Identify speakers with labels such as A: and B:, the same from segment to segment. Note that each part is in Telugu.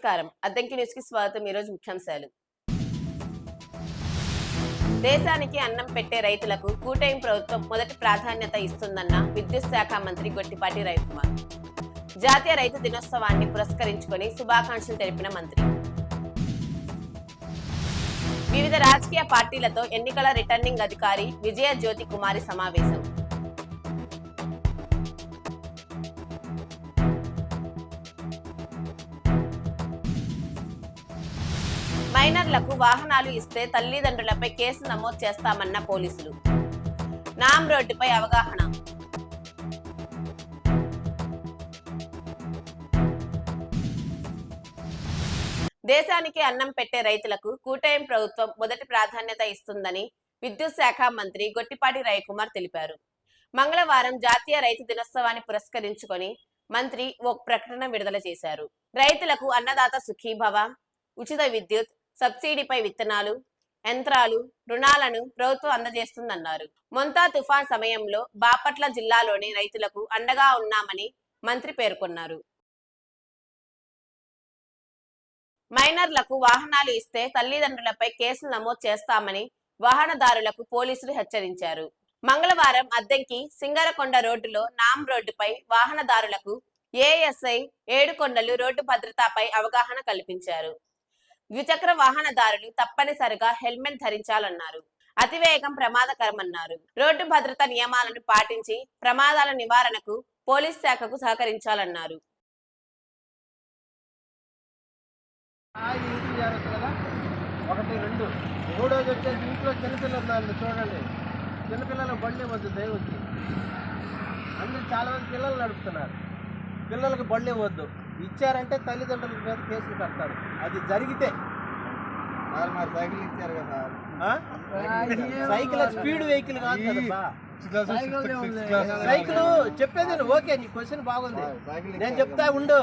A: నమస్కారం. అద్దంకి న్యూస్ కి స్వాగతం. ఈరోజు ముఖ్యాంశాలు. దేశానికి అన్నం పెట్టే రైతులకు కూటమి ప్రభుత్వం మొదటి ప్రాధాన్యత ఇస్తుందన్న విద్యుత్ శాఖ మంత్రి గొట్టిపాటి రవికుమార్. జాతీయ రైతు దినోత్సవాన్ని పురస్కరించుకొని శుభాకాంక్షలు తెలిపిన మంత్రి. వివిధ రాజకీయ పార్టీలతో ఎన్నికల రిటర్నింగ్ అధికారి విజయ జ్యోతి కుమారి సమావేశం. మైనర్లకు వాహనాలు ఇస్తే తల్లిదండ్రులపై కేసు నమోదు చేస్తామన్న పోలీసులు. నామ్ రోడ్డుపై అవగాహన. దేశానికి అన్నం పెట్టే రైతులకు కూటమి ప్రభుత్వం మొదటి ప్రాధాన్యత ఇస్తుందని విద్యుత్ శాఖ మంత్రి గొట్టిపాటి రవికుమార్ తెలిపారు. మంగళవారం జాతీయ రైతు దినోత్సవాన్ని పురస్కరించుకొని మంత్రి ఒక ప్రకటన విడుదల చేశారు. రైతులకు అన్నదాత సుఖీభవ, ఉచిత విద్యుత్, సబ్సిడీపై విత్తనాలు, యంత్రాలు, రుణాలను ప్రభుత్వం అందజేస్తుందన్నారు. మొంతా తుఫాన్ సమయంలో బాపట్ల జిల్లాలోని రైతులకు అండగా ఉన్నామని మంత్రి పేర్కొన్నారు. మైనర్లకు వాహనాలు ఇస్తే తల్లిదండ్రులపై కేసులు నమోదు చేస్తామని వాహనదారులకు పోలీసులు హెచ్చరించారు. మంగళవారం అద్దంకి సింగరకొండ రోడ్డులో నామ్ రోడ్డుపై వాహనదారులకు ఏఎస్ఐ ఏడుకొండలు రోడ్డు భద్రతపై అవగాహన కల్పించారు. ద్విచక్ర వాహనదారులు తప్పనిసరిగా హెల్మెట్ ధరించాలన్నారు. అతివేగం ప్రమాదకరమన్నారు. రోడ్డు భద్రత నియమాలను పాటించి ప్రమాదాల నివారణకు పోలీస్ శాఖకు సహకరించాలన్నారు.
B: మూడోది వచ్చేసి ఇంట్లో చిన్నపిల్లలు చూడండి, చిన్నపిల్లల బండి వద్దు దయవచ్చి. అందరూ చాలా మంది పిల్లలు నడుపుతున్నారు. పిల్లలకు బండి వద్దు ఇచ్చారంటే తల్లిదండ్రుల మీద కేసులు కడతారు. అది జరిగితే మరి సైకిల్ ఇచ్చారు కదా, సైకిల్ స్పీడ్ వెహికల్ కాదు కదా. సైకిల్ చెప్పేది ఓకే, నీ క్వశ్చన్ బాగుంది, నేను చెప్తా ఉండు.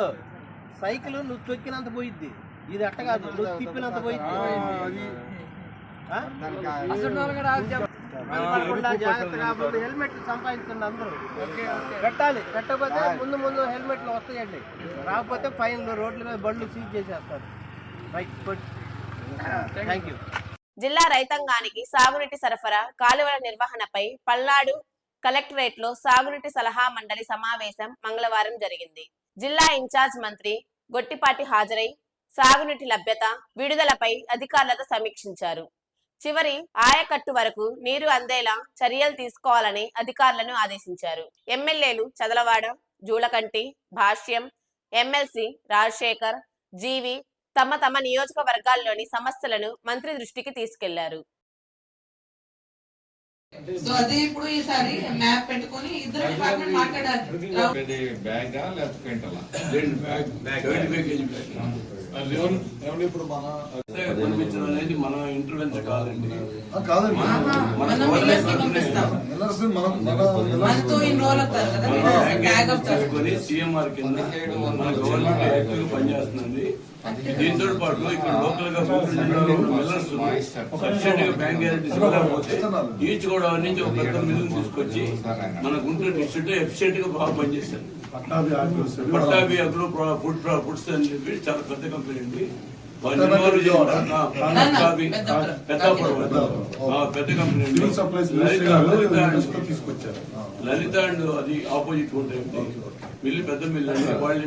B: సైకిల్ నువ్వు తొక్కినంత పోయిద్ది, ఇది అట్ట కాదు, నువ్వు తిప్పినంత పోయిద్ది. జాగ్రత్తగా హెల్మెట్ సంపాదించండి, అందరూ పెట్టాలి. పెట్టకపోతే ముందు హెల్మెట్లు వస్తాయండి, రాకపోతే ఫైన్లు, రోడ్ల మీద బండ్లు సీజ్ చేసేస్తారు.
A: జిల్లా రైతాంగానికి సాగునీటి సరఫరా, కాలువల నిర్వహణపై పల్నాడు కలెక్టరేట్ లో సాగునీటి సలహా మండలి సమావేశం మంగళవారం జరిగింది. జిల్లా ఇన్ఛార్జ్ మంత్రి గొట్టిపాటి హాజరై సాగునీటి లభ్యత, విడుదలపై అధికారులతో సమీక్షించారు. చివరి ఆయకట్టు వరకు నీరు అందేలా చర్యలు తీసుకోవాలని అధికారులను ఆదేశించారు. ఎమ్మెల్యేలు చదలవాడ, జూలకంటి, భాష్యం, ఎమ్మెల్సీ రాజశేఖర్, జీవి తమ నియోజకవర్గాల్లోని సమస్యలను మంత్రి దృష్టికి తీసుకెళ్లారు.
C: సో అదే ఇప్పుడు ఈసారి మ్యాప్ పెట్టుకొని ఇద్దరు డిపార్ట్మెంట్ మాట్లాడాలి. ఇప్పుడు
D: అనేది మన ఇంటర్వెన్స్ కాదండి, సీఎంఆర్ కింద మన గవర్నమెంట్ యాక్టివ్ పనిచేస్తుంది. దీంతో పాటు ఇక్కడ లోకల్ గా సబ్సిడీగా బ్యాంక్ గ్యారెంటీస్ ఇవ్వకపోతే ఈచ్ కూడా నుంచి ఒక పెద్ద మిల్లు తీసుకొచ్చి మన గుంటూరు డిస్ట్రిక్ట్ ఎఫిషియెంట్ గా బాగా పనిచేస్తారు. పట్టాభి అగ్రో ఫుడ్స్ అని చెప్పి చాలా పెద్ద కంపెనీ అండి. పెద్ద కంపెనీ లలిత అండ్ అది ఆపోజిట్ ఉంటాయి మిల్లు, పెద్ద మిల్లు అండి. వాళ్ళు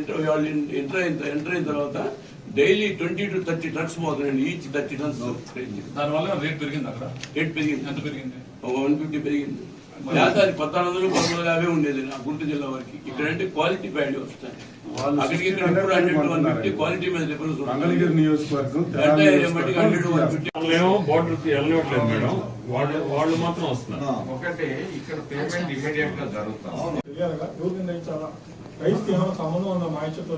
D: ఎంటర్ అయిన తర్వాత డైలీ 20 to 30 ట్రక్స్ పోతున్నాయండి, ఈచ్ 30 టన్స్.
E: దానివల్ల రేట్ పెరిగింది, అక్కడ
D: రేట్ పెరిగింది.
E: ఎంత పెరిగింది?
D: 150 పెరిగింది. లేదా అది 1450 ఉండేది నా గుంటూరు జిల్లా వరకు. ఇక్కడంటే క్వాలిటీ వాల్యూ వస్తాయి, అక్కడికి ఇక్కడ క్వాలిటీ మీద డిఫరెన్స్
E: వాళ్ళు మాత్రం వస్తున్నారు.
F: ఒకటి ఇక్కడ పేమెంట్ ఇమీడియట్ గా జరుగుతుంది. రైతుకి ఏమైనా సంబంధం ఉందా మాయిచతో?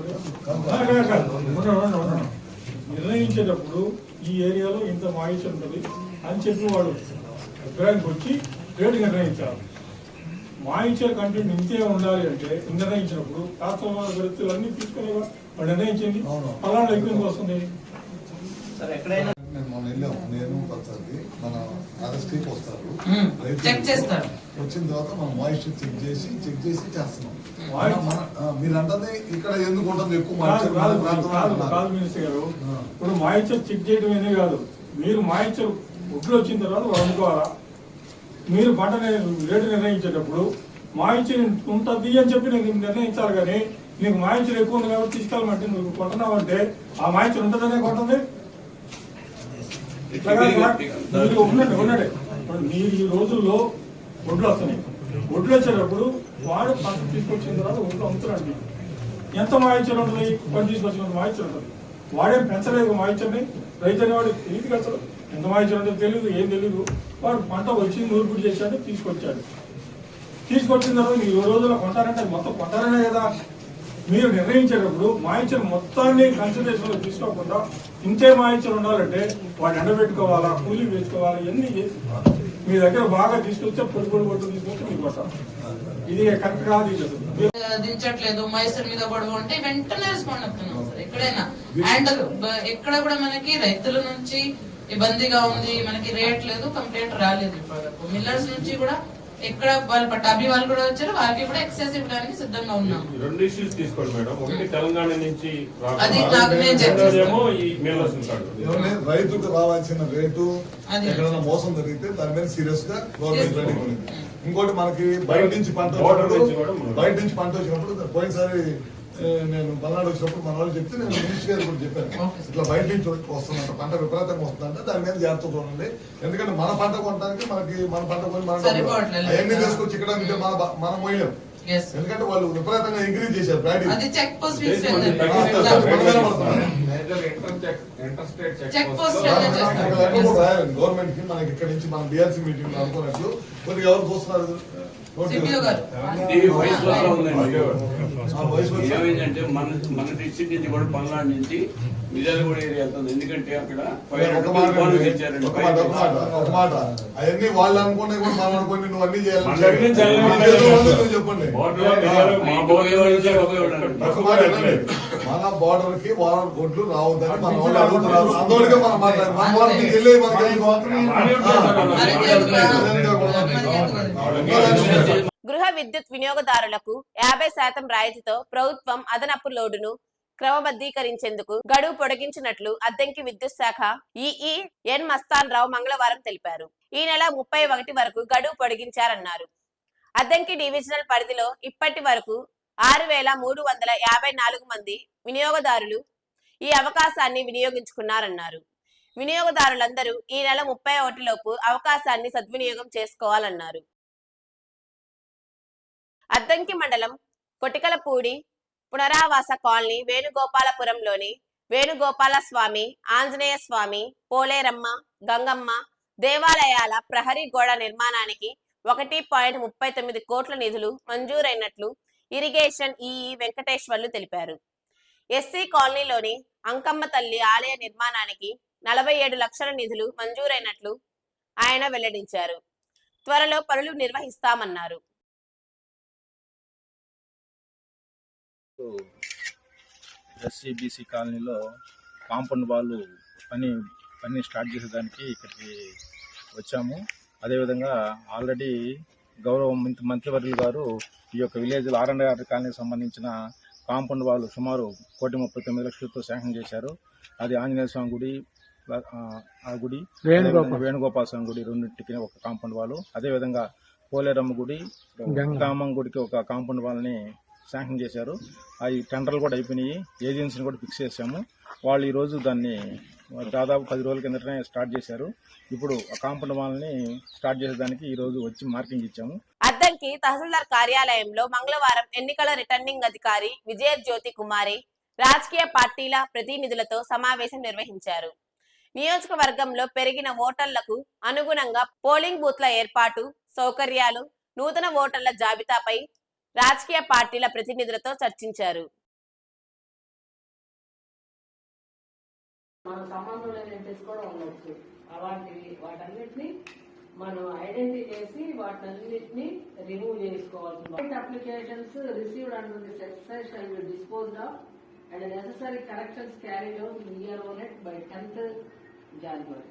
F: నిర్ణయించేటప్పుడు ఈ ఏరియాలో ఇంత మాయిచ ఉంటుంది అని చెప్పి వాడు అభిప్రాయానికి వచ్చి రేటు నిర్ణయించాలి. మాయిచర్ కంటెంట్ ఇంతే ఉండాలి అంటే నిర్ణయించినప్పుడు వాస్తవ పరిస్థితులు అన్ని తీసుకుని వాడు నిర్ణయించింది అలాంటి ఎక్కువ వస్తుంది.
G: మనం వెళ్ళాము, నేను పచ్చది మన ఆర్ఎస్టీకి వస్తారు,
C: చెక్ చేస్తారు.
G: వచ్చిన తర్వాత మనం మాయిశ్చర్ చెక్ చేసి చేస్తున్నాం. మీరు అంటే ఇక్కడ ఎందుకు ఉంటుంది ఎక్కువ
F: కాదు మినిస్టర్ గారు, ఇప్పుడు మాయిశ్చర్ చెక్ చేయడం అనేది కాదు, మీరు మాయిశ్చర్ ఒడ్లు వచ్చిన తర్వాత వండుకోవాలా. మీరు పంట రేటు నిర్ణయించేటప్పుడు మాయిశ్చర్ ఉంటుంది అని చెప్పి నీకు నిర్ణయించాలి, కానీ నీకు మాయిశ్చర్ ఎక్కువ ఉంది కాబట్టి తీసుకెళ్ళమంటే నువ్వు కొంటున్నావు అంటే ఆ మాయిశ్చర్ ఉంటుందనే కొంటుంది. మీరు ఉన్నట్టే మీరు ఈ రోజుల్లో ఒడ్లు వస్తున్నాయి, ఒడ్లు వచ్చేటప్పుడు వాడు పంట తీసుకొచ్చిన తర్వాత ఒడ్లు అమ్ముతున్నాడు. ఎంత మాయిశ్చర్ ఉంటుంది? పంట తీసుకొచ్చిన మాయిశ్చర్ ఉంటుంది. వాడేం పెంచలేదు మాయిశ్చర్ని. రైతు అనేవాడు తెలియదు అసలు ఎంత మాయిశ్చర్ ఉంటుందో తెలియదు, ఏం తెలియదు. వాడు పంట వచ్చి నూర్పుడు చేశాడు, తీసుకొచ్చాడు. తీసుకొచ్చిన తర్వాత మీరు ఈ రోజుల్లో కొంటారంటే అది మొత్తం కొంటారనే కదా. మీరు నిర్ణయించేటప్పుడు మాయిశ్చర్ మొత్తాన్ని కన్సిడరేషన్లో తీసుకోకుండా ఇంతే మాయిశ్చర్ ఉండాలంటే వాడు ఎండబెట్టుకోవాలా, కూలీ వేసుకోవాలా, ఇవన్నీ చేసి మీ దగ్గర బాగా తీసుకొచ్చే పొడి కొట్టు తీసుకొచ్చి మీకు కొట్టాలి. ఇది కరెక్ట్ కాదు. ఇది
C: దించట్లేదు, మైసూర్ మీద గొడవ ఉంటే వెంటనే రెస్పాండ్ అవుతున్నాం సార్. ఎక్కడైనా అండ్ ఎక్కడ కూడా మనకి రైతుల నుంచి ఇబ్బందిగా ఉంది, మనకి రేట్ లేదు, కంప్లైంట్ రాలేదు ఇప్పటివరకు. మిల్లర్స్ నుంచి కూడా ఎక్కడ వాళ్ళు పట్టాభి వాళ్ళు కూడా వచ్చారు, వాళ్ళకి కూడా ఎక్సెస్ ఇవ్వడానికి సిద్ధంగా ఉన్నాం.
E: 2 ఇష్యూస్ తీసుకోండి మేడం. ఒకటి తెలంగాణ నుంచి
C: అది నాకు నేను చెప్తాను.
E: ఈ మిల్లర్స్ ఉంటాడు,
G: రైతుకు రావాల్సిన రేటు ఎక్కడైనా మోసం జరిగితే దాని మీద సీరియస్ గా గవర్నమెంట్ రెడీ ఉంది. ఇంకోటి మనకి బయట నుంచి పంట వచ్చినప్పుడు పోయినసారి నేను పల్నాడు వచ్చినప్పుడు మన వాళ్ళు చెప్తే నేను మినిస్టర్ గారు కూడా చెప్పాను, ఇట్లా బయట నుంచి వస్తుందంట, పంట విపరీతంగా వస్తుందంటే దాని మీద జాగ్రత్త చూడండి. ఎందుకంటే మన పంట కొనడానికి మన పంట కొని మనం అవన్నీ తీసుకొచ్చి ఇక్కడ మనం పోయలేం. ఎందుకంటే వాళ్ళు విపరీతంగా ఇంక్రీజ్ చేశారు ప్యాడీ. గవర్నమెంట్ కి మనకి ఇక్కడ నుంచి మన బిఆర్సీ మీటింగ్ అనుకున్నట్లు కొద్దిగా ఎవరు చూస్తున్నారు
D: ఏమైందంటే మన డిస్ట్రిక్ట్ నుంచి కూడా పల్నాడు నుంచి మిర్యాలగూడ ఏరియా వెళ్తుంది. ఎందుకంటే అక్కడ
G: అవన్నీ వాళ్ళు అనుకునే కూడా మనం అనుకోండి, నువ్వు అన్ని చేయాలి చెప్పండి. మన బోర్డర్ కి వారం కోట్లు రావద్దని మన వాళ్ళు అడుగుతున్నారు. అందుకే మనం మాట్లాడాలి.
A: గృహ విద్యుత్ వినియోగదారులకు 50% రాయితీతో ప్రభుత్వం అదనపు లోడును క్రమబద్ధీకరించేందుకు గడువు పొడిగించినట్లు అద్దంకి విద్యుత్ శాఖ ఈఈ ఎన్ మస్తాన్ రావు మంగళవారం తెలిపారు. ఈ నెల 31 వరకు గడువు పొడిగించారన్నారు. అద్దంకి డివిజనల్ పరిధిలో ఇప్పటి వరకు 6,354 మంది వినియోగదారులు ఈ అవకాశాన్ని వినియోగించుకున్నారన్నారు. వినియోగదారులందరూ ఈ నెల 31 లోపు అవకాశాన్ని సద్వినియోగం చేసుకోవాలన్నారు. అద్దంకి మండలం కొటికలపూడి పునరావాస కాలనీ వేణుగోపాలపురంలోని వేణుగోపాల స్వామి, ఆంజనేయ స్వామి, పోలేరమ్మ, గంగమ్మ దేవాలయాల ప్రహరీ గోడ నిర్మాణానికి 1.39 కోట్ల నిధులు మంజూరైనట్లు ఇరిగేషన్ ఈఈ వెంకటేశ్వర్లు తెలిపారు. ఎస్సీ కాలనీలోని అంకమ్మ తల్లి ఆలయ నిర్మాణానికి 47 లక్షల నిధులు మంజూరైనట్లు ఆయన వెల్లడించారు. త్వరలో పనులు నిర్వహిస్తామన్నారు.
H: ఎస్సీబీసీ కాలనీలో కాంపౌండ్ వాళ్ళు పని స్టార్ట్ చేసేదానికి ఇక్కడికి వచ్చాము. అదేవిధంగా ఆల్రెడీ గౌరవ మంత్రివర్యులు గారు ఈ యొక్క విలేజ్ R&R కాలనీకి సంబంధించిన కాంపౌండ్ వాళ్ళు సుమారు 1,39,00,000తో శాంక్షన్ చేశారు. అది ఆంజనేయ స్వామి గుడి, ఆ గుడి, వేణుగోపాల స్వామి గుడి రెండింటికి ఒక కాంపౌండ్ వాళ్ళు, అదేవిధంగా పోలేరమ్మ గుడి, గంగమ్మ గుడికి ఒక కాంపౌండ్ వాళ్ళని శాంక్షన్ చేశారు. అవి టెండర్లు కూడా అయిపోయినాయి, ఏజెన్సీని కూడా ఫిక్స్ చేశాము. వాళ్ళు ఈరోజు దాన్ని దాదాపు 10 రోజుల కిందటనే స్టార్ట్ చేశారు. ఇప్పుడు ఆ కాంపౌండ్ వాళ్ళని స్టార్ట్ చేసేదానికి ఈ రోజు వచ్చి మార్కింగ్ ఇచ్చాము.
A: అద్దంకి తహసీల్దార్ కార్యాలయంలో మంగళవారం ఎన్నికల రిటర్నింగ్ అధికారి విజయ జ్యోతి కుమారి రాజకీయ పార్టీల ప్రతినిధులతో సమావేశం నిర్వహించారు. నియోజకవర్గంలో పెరిగిన ఓటర్లకు అనుగుణంగా పోలింగ్ బూత్ల ఏర్పాటు, సౌకర్యాలు, నూతన ఓటర్ల జాబితాపై రాజకీయ పార్టీల ప్రతినిధులతో చర్చించారు.
I: మన సంబంధం లేని ఎంట్రీస్ కూడా ఉండొచ్చు. వాటన్నిటిని మనం ఐడెంటిఫై చేసి వాటన్నిటిని రిమూవ్ చేసుకోవాల్సి. Applications received under this exercise shall be disposed of and necessary corrections carried out in year 1 by 10th జనవరి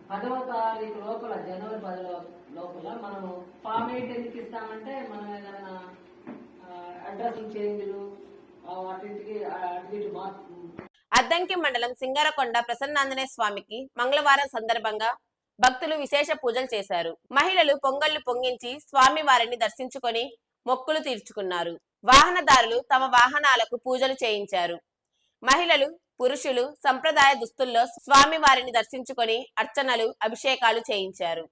I: 10వ తారీఖు లోపల, జనవరి 10 లోపల మనము ఫామ్ 8 ఎందుకు ఇస్తామంటే మనం ఏదైనా అడ్రస్ చేంజ్లు వాటికి అటు ఇటు
A: అద్దంకి మండలం సింగరకొండ ప్రసన్నాంజనేయ స్వామికి మంగళవారం సందర్భంగా భక్తులు విశేష పూజలు చేశారు. మహిళలు పొంగళ్లు పొంగించి స్వామి వారిని దర్శించుకొని మొక్కులు తీర్చుకున్నారు. వాహనదారులు తమ వాహనాలకు పూజలు చేయించారు. మహిళలు, పురుషులు సంప్రదాయ దుస్తుల్లో స్వామి వారిని దర్శించుకొని అర్చనలు, అభిషేకాలు చేయించారు.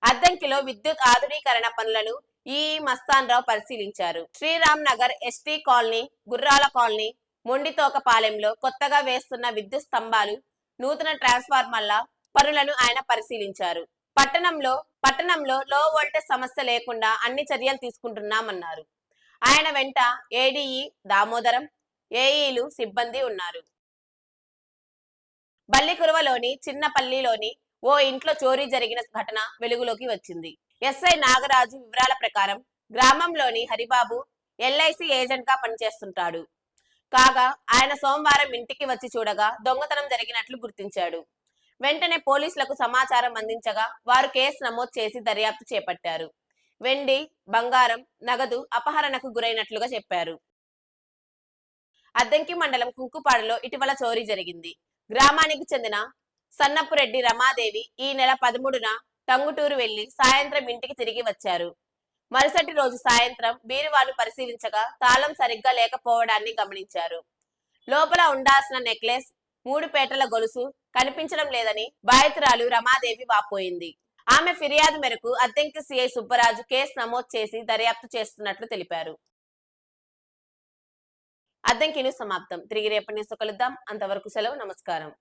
A: అద్దంకిలో విద్యుత్ ఆధునీకరణ పనులను ఈ మస్తాన్ రావు పరిశీలించారు. శ్రీరామ్ నగర్, ఎస్టీ కాలనీ, గుర్రాల కాలనీ, మొండితోకపాలెంలో కొత్తగా వేస్తున్న విద్యుత్ స్తంభాలు, నూతన ట్రాన్స్ఫార్మర్ల పనులను ఆయన పరిశీలించారు. పట్టణంలో లో వోల్టేజ్ సమస్య లేకుండా అన్ని చర్యలు తీసుకుంటున్నామన్నారు. ఆయన వెంట ఏడీఈ దామోదరం, ఏఈలు సిబ్బంది ఉన్నారు. బల్లికురవలోని చిన్నపల్లిలోని ఓ ఇంట్లో చోరీ జరిగిన ఘటన వెలుగులోకి వచ్చింది. ఎస్ఐ నాగరాజు వివరాల ప్రకారం గ్రామంలోని హరిబాబు ఎల్ఐసి ఏజెంట్ గా పనిచేస్తుంటాడు. కాగా ఆయన సోమవారం ఇంటికి వచ్చి చూడగా దొంగతనం జరిగినట్లు గుర్తించాడు. వెంటనే పోలీసులకు సమాచారం అందించగా వారు కేసు నమోదు చేసి దర్యాప్తు చేపట్టారు. వెండి, బంగారం, నగదు అపహరణకు గురైనట్లుగా చెప్పారు. అద్దంకి మండలం కుంకుపాడులో ఇటీవల చోరీ జరిగింది. గ్రామానికి చెందిన సన్నపురెడ్డి రమాదేవి ఈ నెల 13న టంగుటూరు వెళ్లి సాయంత్రం ఇంటికి తిరిగి వచ్చారు. మరుసటి రోజు సాయంత్రం బీరువాను పరిశీలించగా తాళం సరిగ్గా లేకపోవడాన్ని గమనించారు. లోపల ఉండాల్సిన నెక్లెస్, 3 పేటల గొలుసు కనిపించడం లేదని బాధితురాలు రమాదేవి వాపోయింది. ఆమె ఫిర్యాదు మేరకు అద్దంకి సిఐ సుబ్బరాజు కేసు నమోదు చేసి దర్యాప్తు చేస్తున్నట్లు తెలిపారు. అద్దంకి న్యూస్ సమాప్తం. తిరిగి రేపటి న్యూస్ కలుద్దాం. అంతవరకు సెలవు. నమస్కారం.